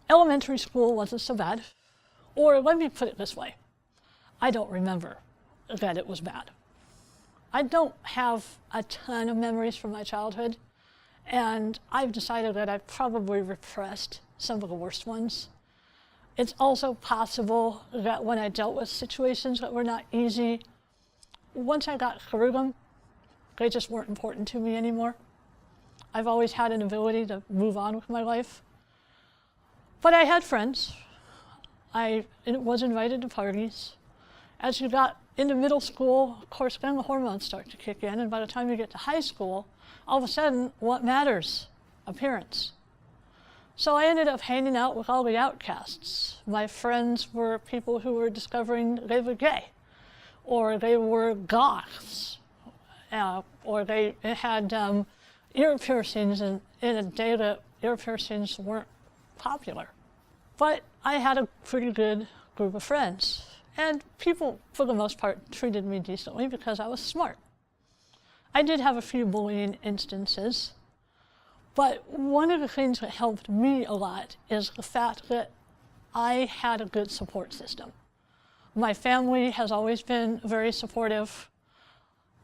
Elementary school wasn't so bad. Or let me put it this way. I don't remember that it was bad. I don't have a ton of memories from my childhood, and I've decided that I've probably repressed some of the worst ones. It's also possible that when I dealt with situations that were not easy, once I got through them, they just weren't important to me anymore. I've always had an ability to move on with my life. But I had friends. I was invited to parties. As you got into middle school, of course, then the hormones start to kick in, and by the time you get to high school, all of a sudden, what matters? Appearance. So I ended up hanging out with all the outcasts. My friends were people who were discovering they were gay, or they were goths, or they had ear piercings in a day that ear piercings weren't popular. But I had a pretty good group of friends, and people, for the most part, treated me decently because I was smart. I did have a few bullying instances, but one of the things that helped me a lot is the fact that I had a good support system. My family has always been very supportive.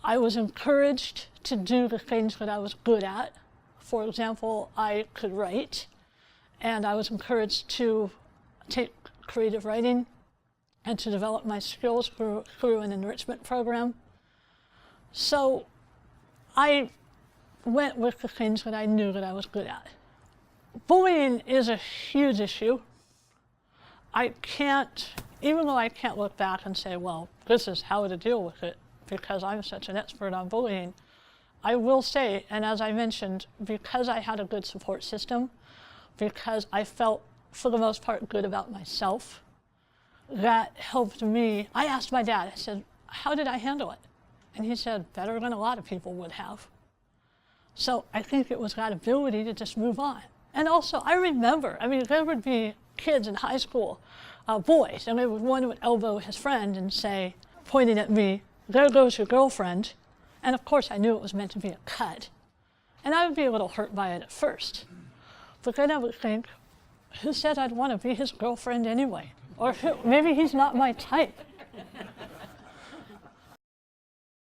I was encouraged to do the things that I was good at. For example, I could write, and I was encouraged to take creative writing and to develop my skills through an enrichment program. So I went with the things that I knew that I was good at. Bullying is a huge issue. Even though I can't look back and say, well, this is how to deal with it, because I'm such an expert on bullying, I will say, and as I mentioned, because I had a good support system, because I felt, for the most part, good about myself, that helped me. I asked my dad, I said, how did I handle it? And he said, better than a lot of people would have. So I think it was that ability to just move on. And also, I remember, there would be kids in high school, boys, and one would elbow his friend and say, pointing at me, there goes your girlfriend. And of course, I knew it was meant to be a cut. And I would be a little hurt by it at first. But then I would think, who said I'd want to be his girlfriend anyway? Or maybe he's not my type.